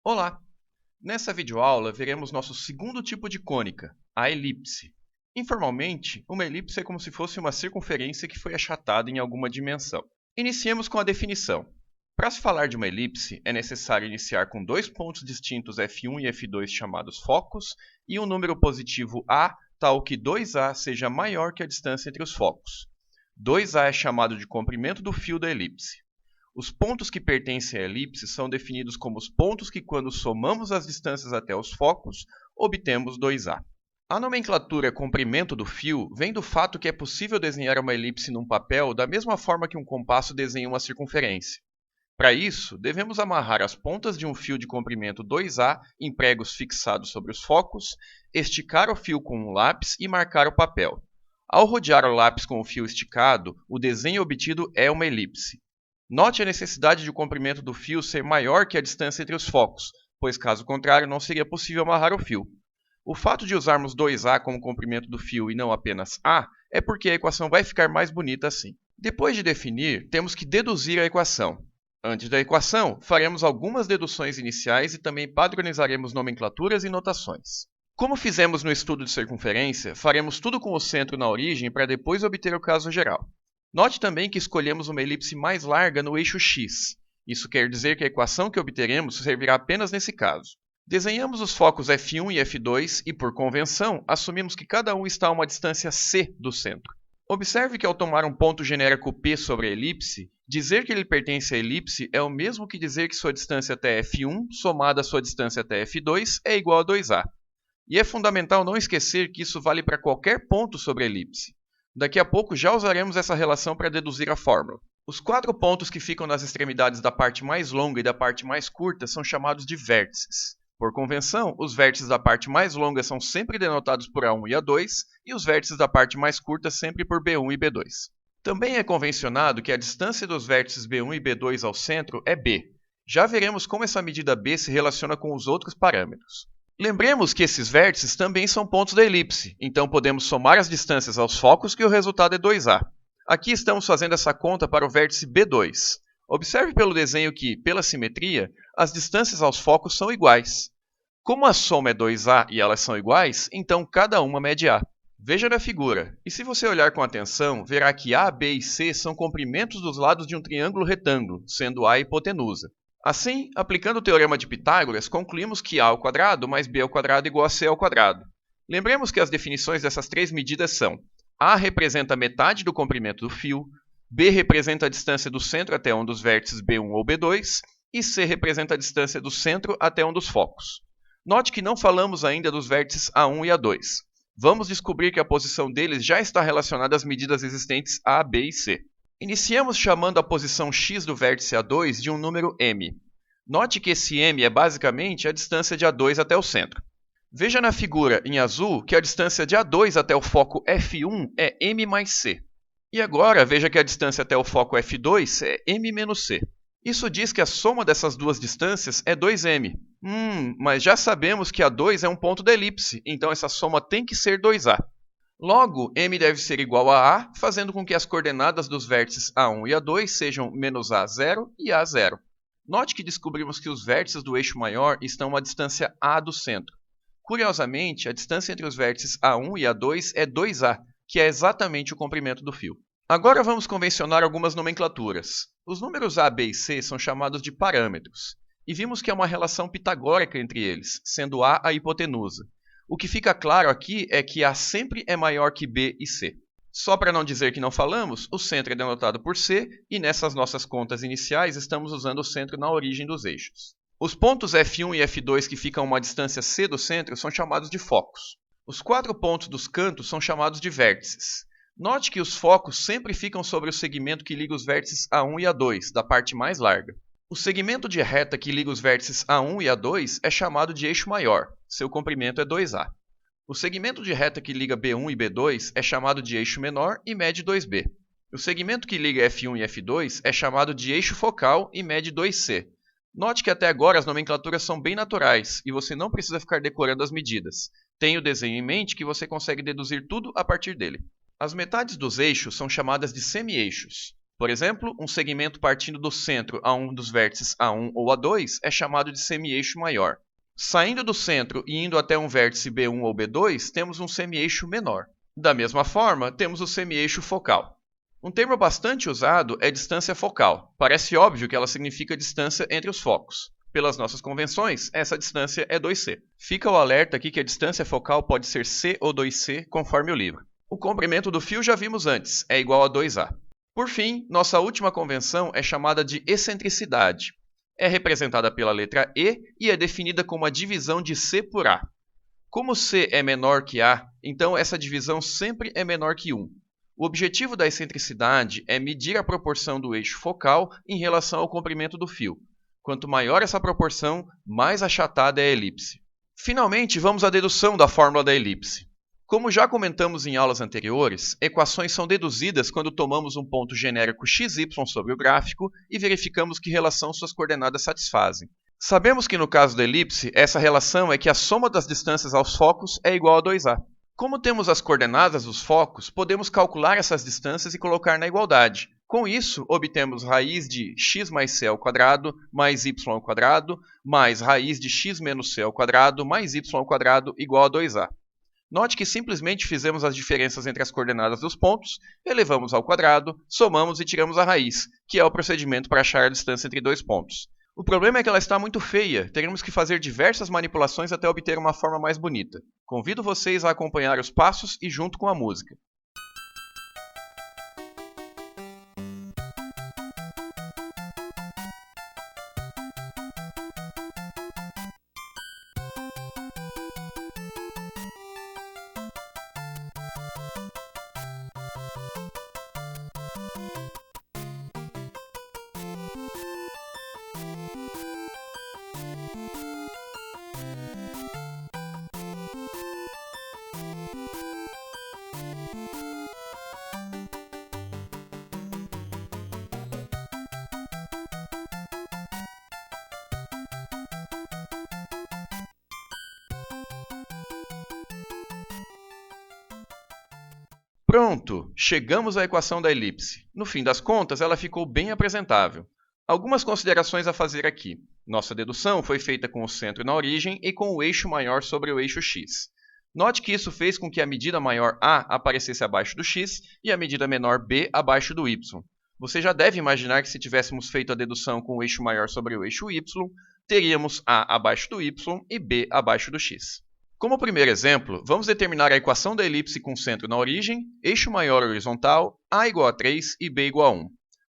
Olá! Nessa videoaula, veremos nosso segundo tipo de cônica, a elipse. Informalmente, uma elipse é como se fosse uma circunferência que foi achatada em alguma dimensão. Iniciemos com a definição. Para se falar de uma elipse, é necessário iniciar com dois pontos distintos f1 e f2 chamados focos e um número positivo a, tal que 2a seja maior que a distância entre os focos. 2a é chamado de comprimento do fio da elipse. Os pontos que pertencem à elipse são definidos como os pontos que, quando somamos as distâncias até os focos, obtemos 2a. A nomenclatura comprimento do fio vem do fato que é possível desenhar uma elipse num papel da mesma forma que um compasso desenha uma circunferência. Para isso, devemos amarrar as pontas de um fio de comprimento 2a em pregos fixados sobre os focos, esticar o fio com um lápis e marcar o papel. Ao rodear o lápis com o fio esticado, o desenho obtido é uma elipse. Note a necessidade de o comprimento do fio ser maior que a distância entre os focos, pois caso contrário não seria possível amarrar o fio. O fato de usarmos 2a como comprimento do fio e não apenas a é porque a equação vai ficar mais bonita assim. Depois de definir, temos que deduzir a equação. Antes da equação, faremos algumas deduções iniciais e também padronizaremos nomenclaturas e notações. Como fizemos no estudo de circunferência, faremos tudo com o centro na origem para depois obter o caso geral. Note também que escolhemos uma elipse mais larga no eixo x. Isso quer dizer que a equação que obteremos servirá apenas nesse caso. Desenhamos os focos f1 e f2 e, por convenção, assumimos que cada um está a uma distância c do centro. Observe que ao tomar um ponto genérico P sobre a elipse, dizer que ele pertence à elipse é o mesmo que dizer que sua distância até f1 somada à sua distância até f2 é igual a 2a. E é fundamental não esquecer que isso vale para qualquer ponto sobre a elipse. Daqui a pouco já usaremos essa relação para deduzir a fórmula. Os quatro pontos que ficam nas extremidades da parte mais longa e da parte mais curta são chamados de vértices. Por convenção, os vértices da parte mais longa são sempre denotados por A1 e A2, e os vértices da parte mais curta sempre por B1 e B2. Também é convencionado que a distância dos vértices B1 e B2 ao centro é B. Já veremos como essa medida B se relaciona com os outros parâmetros. Lembremos que esses vértices também são pontos da elipse, então podemos somar as distâncias aos focos que o resultado é 2a. Aqui estamos fazendo essa conta para o vértice B2. Observe pelo desenho que, pela simetria, as distâncias aos focos são iguais. Como a soma é 2a e elas são iguais, então cada uma mede a. Veja na figura, e se você olhar com atenção, verá que A, B e C são comprimentos dos lados de um triângulo retângulo, sendo A a hipotenusa. Assim, aplicando o teorema de Pitágoras, concluímos que a ao quadrado mais b ao quadrado igual a c ao quadrado. Lembremos que as definições dessas três medidas são: a representa metade do comprimento do fio, b representa a distância do centro até um dos vértices B1 ou B2, e c representa a distância do centro até um dos focos. Note que não falamos ainda dos vértices A1 e A2. Vamos descobrir que a posição deles já está relacionada às medidas existentes A, B e C. Iniciemos chamando a posição x do vértice A2 de um número m. Note que esse m é basicamente a distância de A2 até o centro. Veja na figura, em azul, que a distância de A2 até o foco f1 é m mais c. E agora, veja que a distância até o foco f2 é m menos c. Isso diz que a soma dessas duas distâncias é 2m. Mas já sabemos que A2 é um ponto da elipse, então essa soma tem que ser 2a. Logo, m deve ser igual a fazendo com que as coordenadas dos vértices A1 e A2 sejam menos a0 e a0. Note que descobrimos que os vértices do eixo maior estão a uma distância a do centro. Curiosamente, a distância entre os vértices A1 e A2 é 2a, que é exatamente o comprimento do fio. Agora vamos convencionar algumas nomenclaturas. Os números a, b e c são chamados de parâmetros, e vimos que há uma relação pitagórica entre eles, sendo a hipotenusa. O que fica claro aqui é que A sempre é maior que B e C. Só para não dizer que não falamos, o centro é denotado por C e nessas nossas contas iniciais estamos usando o centro na origem dos eixos. Os pontos F1 e F2 que ficam a uma distância C do centro são chamados de focos. Os quatro pontos dos cantos são chamados de vértices. Note que os focos sempre ficam sobre o segmento que liga os vértices A1 e A2, da parte mais larga. O segmento de reta que liga os vértices A1 e A2 é chamado de eixo maior, seu comprimento é 2a. O segmento de reta que liga B1 e B2 é chamado de eixo menor e mede 2b. O segmento que liga F1 e F2 é chamado de eixo focal e mede 2c. Note que até agora as nomenclaturas são bem naturais e você não precisa ficar decorando as medidas. Tenha o desenho em mente que você consegue deduzir tudo a partir dele. As metades dos eixos são chamadas de semi-eixos. Por exemplo, um segmento partindo do centro a um dos vértices A1 ou A2 é chamado de semi-eixo maior. Saindo do centro e indo até um vértice B1 ou B2, temos um semi-eixo menor. Da mesma forma, temos o semi-eixo focal. Um termo bastante usado é distância focal. Parece óbvio que ela significa distância entre os focos. Pelas nossas convenções, essa distância é 2c. Fica o alerta aqui que a distância focal pode ser c ou 2c, conforme o livro. O comprimento do fio já vimos antes, é igual a 2a. Por fim, nossa última convenção é chamada de excentricidade. É representada pela letra E e é definida como a divisão de C por A. Como C é menor que A, então essa divisão sempre é menor que 1. O objetivo da excentricidade é medir a proporção do eixo focal em relação ao comprimento do fio. Quanto maior essa proporção, mais achatada é a elipse. Finalmente, vamos à dedução da fórmula da elipse. Como já comentamos em aulas anteriores, equações são deduzidas quando tomamos um ponto genérico xy sobre o gráfico e verificamos que relação suas coordenadas satisfazem. Sabemos que no caso da elipse, essa relação é que a soma das distâncias aos focos é igual a 2a. Como temos as coordenadas dos focos, podemos calcular essas distâncias e colocar na igualdade. Com isso, obtemos raiz de x mais c ao quadrado mais y ao quadrado mais raiz de x menos c ao quadrado mais y ao quadrado igual a 2a. Note que simplesmente fizemos as diferenças entre as coordenadas dos pontos, elevamos ao quadrado, somamos e tiramos a raiz, que é o procedimento para achar a distância entre dois pontos. O problema é que ela está muito feia, teremos que fazer diversas manipulações até obter uma forma mais bonita. Convido vocês a acompanhar os passos e junto com a música. Pronto! Chegamos à equação da elipse. No fim das contas, ela ficou bem apresentável. Algumas considerações a fazer aqui. Nossa dedução foi feita com o centro na origem e com o eixo maior sobre o eixo x. Note que isso fez com que a medida maior a aparecesse abaixo do x e a medida menor b abaixo do y. Você já deve imaginar que se tivéssemos feito a dedução com o eixo maior sobre o eixo y, teríamos a abaixo do y e b abaixo do x. Como primeiro exemplo, vamos determinar a equação da elipse com centro na origem, eixo maior horizontal, a igual a 3 e b igual a 1.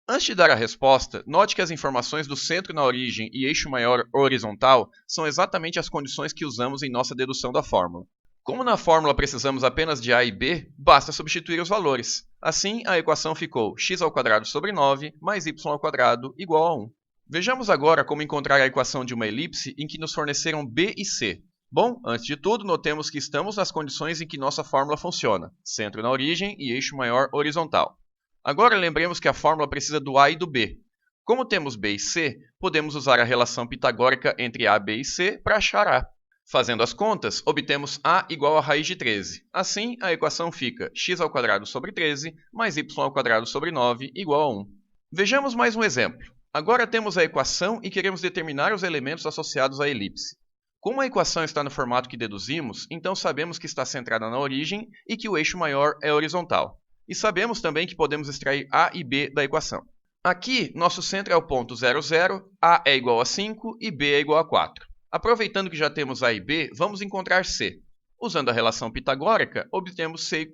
Antes de dar a resposta, note que as informações do centro na origem e eixo maior horizontal são exatamente as condições que usamos em nossa dedução da fórmula. Como na fórmula precisamos apenas de a e b, basta substituir os valores. Assim, a equação ficou x² sobre 9 mais y² igual a 1. Vejamos agora como encontrar a equação de uma elipse em que nos forneceram b e c. Bom, antes de tudo, notemos que estamos nas condições em que nossa fórmula funciona, centro na origem e eixo maior horizontal. Agora lembremos que a fórmula precisa do a e do b. Como temos b e c, podemos usar a relação pitagórica entre a, b e c para achar a. Fazendo as contas, obtemos a igual a raiz de 13. Assim, a equação fica x² sobre 13 mais y² sobre 9 igual a 1. Vejamos mais um exemplo. Agora temos a equação e queremos determinar os elementos associados à elipse. Como a equação está no formato que deduzimos, então sabemos que está centrada na origem e que o eixo maior é horizontal. E sabemos também que podemos extrair a e b da equação. Aqui, nosso centro é o ponto 0, 0, a é igual a 5 e b é igual a 4. Aproveitando que já temos a e b, vamos encontrar c. Usando a relação pitagórica, obtemos c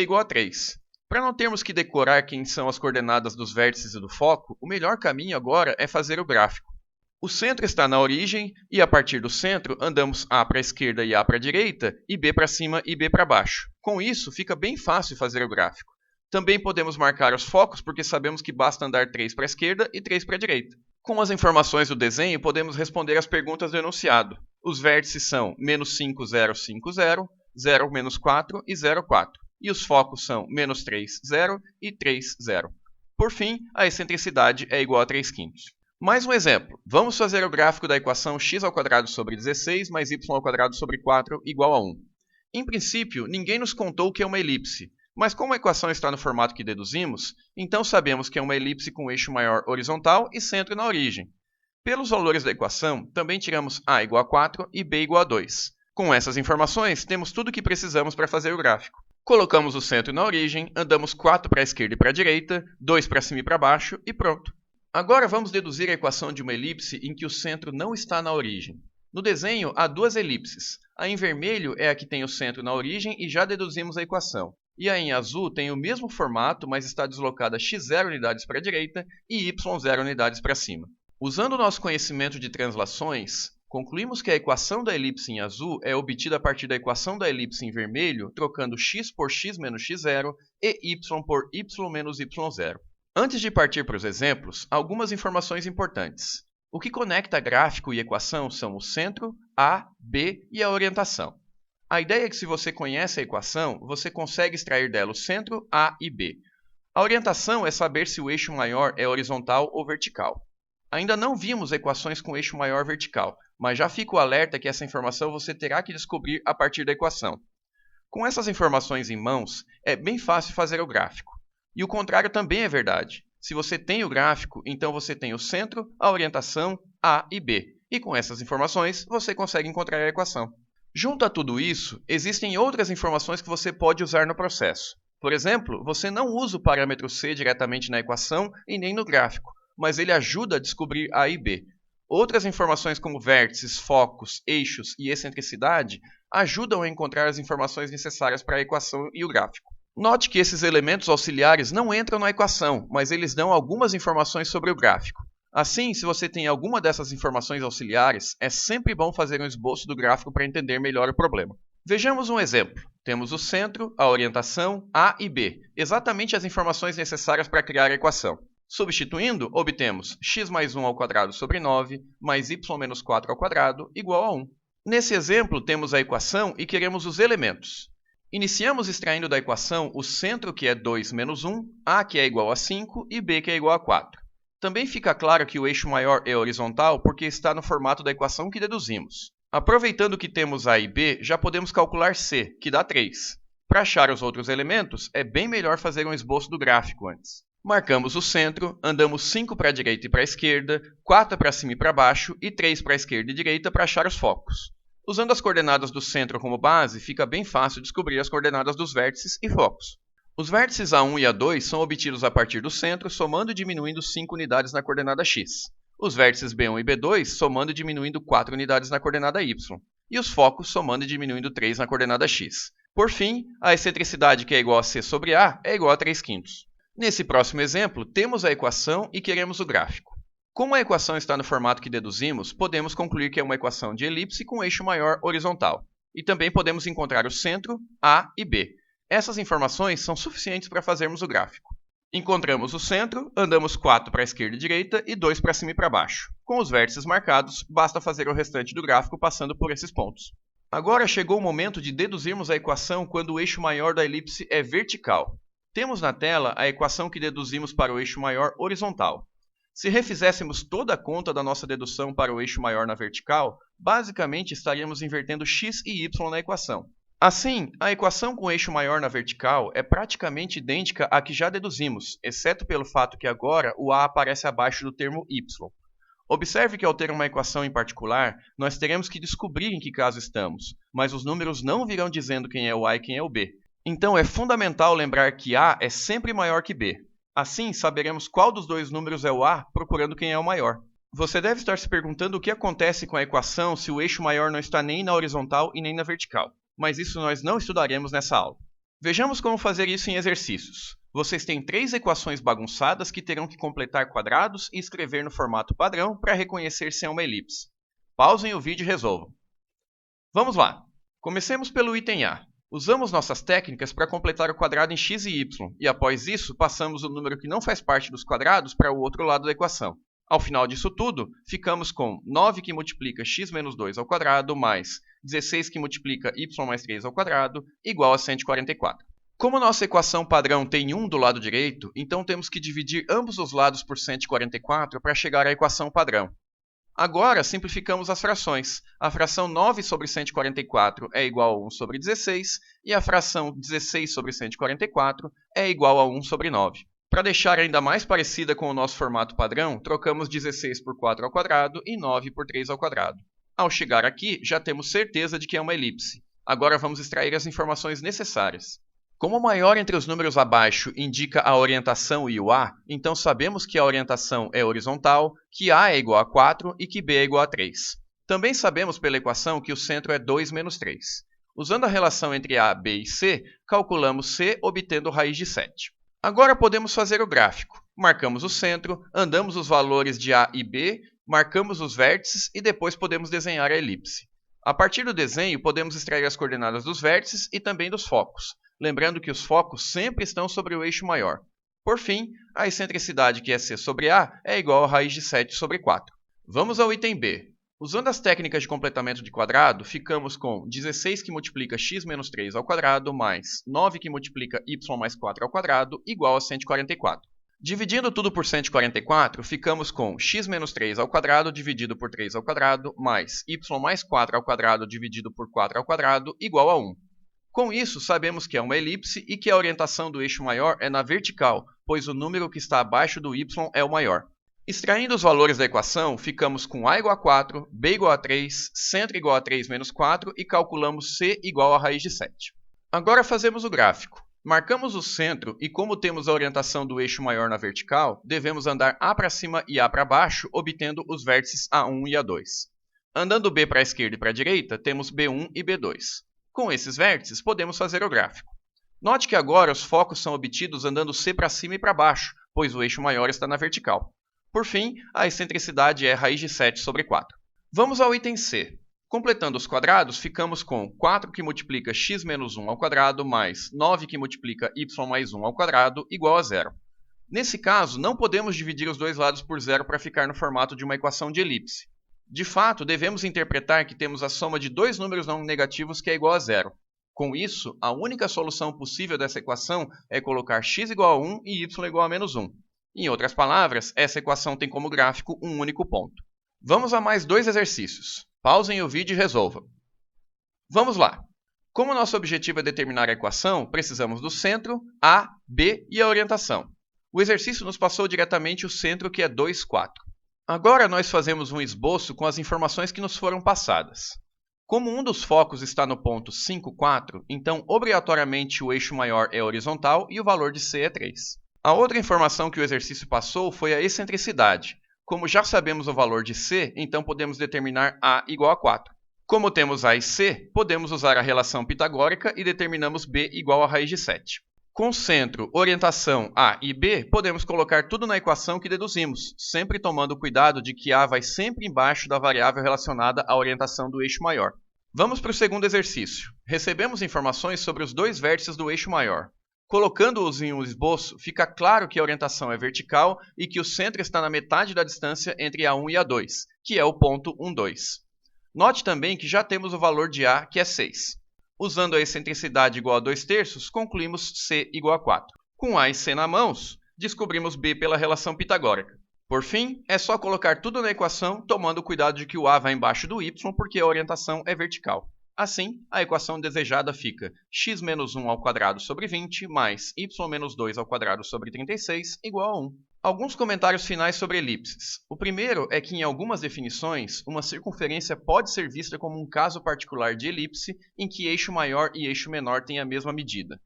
igual a 3. Para não termos que decorar quem são as coordenadas dos vértices e do foco, o melhor caminho agora é fazer o gráfico. O centro está na origem e, a partir do centro, andamos a para a esquerda e a para a direita, e b para cima e b para baixo. Com isso, fica bem fácil fazer o gráfico. Também podemos marcar os focos porque sabemos que basta andar 3 para a esquerda e 3 para a direita. Com as informações do desenho, podemos responder as perguntas do enunciado. Os vértices são -5, 0, 5, 0, 0, -4 e 0, 4. E os focos são -3, 0 e 3, 0. Por fim, a excentricidade é igual a 3/5. Mais um exemplo. Vamos fazer o gráfico da equação x² sobre 16 mais y² sobre 4 igual a 1. Em princípio, ninguém nos contou o que é uma elipse, Mas como a equação está no formato que deduzimos, então sabemos que é uma elipse com eixo maior horizontal e centro na origem. Pelos valores da equação, também tiramos a igual a 4 e b igual a 2. Com essas informações, temos tudo o que precisamos para fazer o gráfico. Colocamos o centro na origem, andamos 4 para a esquerda e para a direita, 2 para cima e para baixo e pronto. Agora vamos deduzir a equação de uma elipse em que o centro não está na origem. No desenho, há duas elipses. A em vermelho é a que tem o centro na origem e já deduzimos a equação. E a em azul tem o mesmo formato, mas está deslocada x0 unidades para a direita e y0 unidades para cima. Usando o nosso conhecimento de translações, concluímos que a equação da elipse em azul é obtida a partir da equação da elipse em vermelho, trocando x por x menos x0 e y por y menos y0. Antes de partir para os exemplos, algumas informações importantes. O que conecta gráfico e equação são o centro, A, B e a orientação. A ideia é que se você conhece a equação, você consegue extrair dela o centro, A e B. A orientação é saber se o eixo maior é horizontal ou vertical. Ainda não vimos equações com eixo maior vertical, mas já fica o alerta que essa informação você terá que descobrir a partir da equação. Com essas informações em mãos, é bem fácil fazer o gráfico. E o contrário também é verdade. Se você tem o gráfico, então você tem o centro, a orientação, A e B. E com essas informações, você consegue encontrar a equação. Junto a tudo isso, existem outras informações que você pode usar no processo. Por exemplo, você não usa o parâmetro c diretamente na equação e nem no gráfico, mas ele ajuda a descobrir A e B. Outras informações como vértices, focos, eixos e excentricidade ajudam a encontrar as informações necessárias para a equação e o gráfico. Note que esses elementos auxiliares não entram na equação, mas eles dão algumas informações sobre o gráfico. Assim, se você tem alguma dessas informações auxiliares, é sempre bom fazer um esboço do gráfico para entender melhor o problema. Vejamos um exemplo. Temos o centro, a orientação, A e B, exatamente as informações necessárias para criar a equação. Substituindo, obtemos x mais 1 ao quadrado sobre 9, mais y menos 4 ao quadrado, igual a 1. Nesse exemplo, temos a equação e queremos os elementos. Iniciamos extraindo da equação o centro, que é 2 menos 1, A, que é igual a 5, e B, que é igual a 4. Também fica claro que o eixo maior é horizontal porque está no formato da equação que deduzimos. Aproveitando que temos A e B, já podemos calcular C, que dá 3. Para achar os outros elementos, é bem melhor fazer um esboço do gráfico antes. Marcamos o centro, andamos 5 para a direita e para a esquerda, 4 para cima e para baixo e 3 para a esquerda e direita para achar os focos. Usando as coordenadas do centro como base, fica bem fácil descobrir as coordenadas dos vértices e focos. Os vértices A1 e A2 são obtidos a partir do centro, somando e diminuindo 5 unidades na coordenada x. Os vértices B1 e B2 somando e diminuindo 4 unidades na coordenada y. E os focos somando e diminuindo 3 na coordenada x. Por fim, a excentricidade, que é igual a c sobre A, é igual a 3/5. Nesse próximo exemplo, temos a equação e queremos o gráfico. Como a equação está no formato que deduzimos, podemos concluir que é uma equação de elipse com eixo maior horizontal. E também podemos encontrar o centro, A e B. Essas informações são suficientes para fazermos o gráfico. Encontramos o centro, andamos 4 para a esquerda e direita e 2 para cima e para baixo. Com os vértices marcados, basta fazer o restante do gráfico passando por esses pontos. Agora chegou o momento de deduzirmos a equação quando o eixo maior da elipse é vertical. Temos na tela a equação que deduzimos para o eixo maior horizontal. Se refizéssemos toda a conta da nossa dedução para o eixo maior na vertical, basicamente estaríamos invertendo x e y na equação. Assim, a equação com eixo maior na vertical é praticamente idêntica à que já deduzimos, exceto pelo fato que agora o a aparece abaixo do termo y. Observe que ao ter uma equação em particular, nós teremos que descobrir em que caso estamos, mas os números não virão dizendo quem é o a e quem é o b. Então é fundamental lembrar que a é sempre maior que b. Assim, saberemos qual dos dois números é o a procurando quem é o maior. Você deve estar se perguntando o que acontece com a equação se o eixo maior não está nem na horizontal e nem na vertical. Mas isso nós não estudaremos nessa aula. Vejamos como fazer isso em exercícios. Vocês têm 3 equações bagunçadas que terão que completar quadrados e escrever no formato padrão para reconhecer se é uma elipse. Pausem o vídeo e resolvam. Vamos lá! Comecemos pelo item A. Usamos nossas técnicas para completar o quadrado em x e y, e após isso, passamos o número que não faz parte dos quadrados para o outro lado da equação. Ao final disso tudo, ficamos com 9 que multiplica x menos 2 ao quadrado, mais 16 que multiplica y mais 3 ao quadrado, igual a 144. Como nossa equação padrão tem 1 do lado direito, então temos que dividir ambos os lados por 144 para chegar à equação padrão. Agora, simplificamos as frações. A fração 9 sobre 144 é igual a 1 sobre 16, e a fração 16 sobre 144 é igual a 1 sobre 9. Para deixar ainda mais parecida com o nosso formato padrão, trocamos 16 por 4 ao quadrado e 9 por 3 ao quadrado. Ao chegar aqui, já temos certeza de que é uma elipse. Agora vamos extrair as informações necessárias. Como o maior entre os números abaixo indica a orientação e o A, então sabemos que a orientação é horizontal, que A é igual a 4 e que B é igual a 3. Também sabemos pela equação que o centro é 2 menos 3. Usando a relação entre A, B e C, calculamos C obtendo raiz de 7. Agora podemos fazer o gráfico. Marcamos o centro, andamos os valores de A e B, marcamos os vértices e depois podemos desenhar a elipse. A partir do desenho, podemos extrair as coordenadas dos vértices e também dos focos. Lembrando que os focos sempre estão sobre o eixo maior. Por fim, a excentricidade, que é C sobre A, é igual a raiz de 7 sobre 4. Vamos ao item B. Usando as técnicas de completamento de quadrado, ficamos com 16 que multiplica x menos 3 ao quadrado, mais 9 que multiplica y mais 4 ao quadrado, igual a 144. Dividindo tudo por 144, ficamos com x menos 3 ao quadrado dividido por 3 ao quadrado, mais y mais 4 ao quadrado dividido por 4 ao quadrado, igual a 1. Com isso, sabemos que é uma elipse e que a orientação do eixo maior é na vertical, pois o número que está abaixo do y é o maior. Extraindo os valores da equação, ficamos com A igual a 4, B igual a 3, centro igual a 3 menos 4 e calculamos C igual a raiz de 7. Agora fazemos o gráfico. Marcamos o centro e, como temos a orientação do eixo maior na vertical, devemos andar A para cima e A para baixo, obtendo os vértices A1 e A2. Andando B para a esquerda e para a direita, temos B1 e B2. Com esses vértices, podemos fazer o gráfico. Note que agora os focos são obtidos andando C para cima e para baixo, pois o eixo maior está na vertical. Por fim, a excentricidade é raiz de 7 sobre 4. Vamos ao item C. Completando os quadrados, ficamos com 4 que multiplica x menos 1 ao quadrado, mais 9 que multiplica y mais 1 ao quadrado, igual a 0. Nesse caso, não podemos dividir os dois lados por zero para ficar no formato de uma equação de elipse. De fato, devemos interpretar que temos a soma de dois números não negativos que é igual a 0. Com isso, a única solução possível dessa equação é colocar x igual a 1 e y igual a menos 1. Em outras palavras, essa equação tem como gráfico um único ponto. Vamos a mais dois exercícios. Pausem o vídeo e resolvam. Vamos lá! Como nosso objetivo é determinar a equação, precisamos do centro, A, B e a orientação. O exercício nos passou diretamente o centro, que é 2, 4. Agora nós fazemos um esboço com as informações que nos foram passadas. Como um dos focos está no ponto 5, 4, então obrigatoriamente o eixo maior é horizontal e o valor de C é 3. A outra informação que o exercício passou foi a excentricidade. Como já sabemos o valor de C, então podemos determinar A igual a 4. Como temos A e C, podemos usar a relação pitagórica e determinamos B igual a raiz de 7. Com centro, orientação A e B, podemos colocar tudo na equação que deduzimos, sempre tomando cuidado de que A vai sempre embaixo da variável relacionada à orientação do eixo maior. Vamos para o segundo exercício. Recebemos informações sobre os dois vértices do eixo maior. Colocando-os em um esboço, fica claro que a orientação é vertical e que o centro está na metade da distância entre A1 e A2, que é o ponto 1, 2. Note também que já temos o valor de A, que é 6. Usando a excentricidade igual a 2/3, concluímos C igual a 4. Com A e C na mãos, descobrimos B pela relação pitagórica. Por fim, é só colocar tudo na equação, tomando cuidado de que o A vai embaixo do Y, porque a orientação é vertical. Assim, a equação desejada fica x menos 1 ao quadrado sobre 20 mais y menos 2 ao quadrado sobre 36 igual a 1. Alguns comentários finais sobre elipses. O primeiro é que, em algumas definições, uma circunferência pode ser vista como um caso particular de elipse em que eixo maior e eixo menor têm a mesma medida.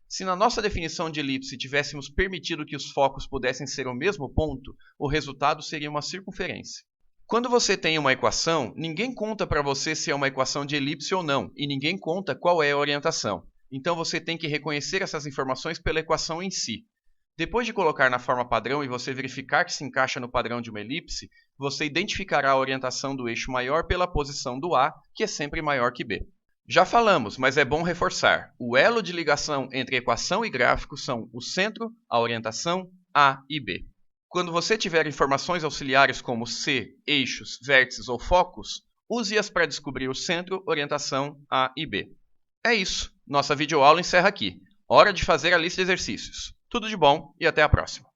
Se na nossa definição de elipse tivéssemos permitido que os focos pudessem ser o mesmo ponto, o resultado seria uma circunferência. Quando você tem uma equação, ninguém conta para você se é uma equação de elipse ou não, e ninguém conta qual é a orientação. Então você tem que reconhecer essas informações pela equação em si. Depois de colocar na forma padrão e você verificar que se encaixa no padrão de uma elipse, você identificará a orientação do eixo maior pela posição do A, que é sempre maior que B. Já falamos, mas é bom reforçar. O elo de ligação entre equação e gráfico são o centro, a orientação, A e B. Quando você tiver informações auxiliares como C, eixos, vértices ou focos, use-as para descobrir o centro, orientação, A e B. É isso. Nossa videoaula encerra aqui. Hora de fazer a lista de exercícios. Tudo de bom e até a próxima.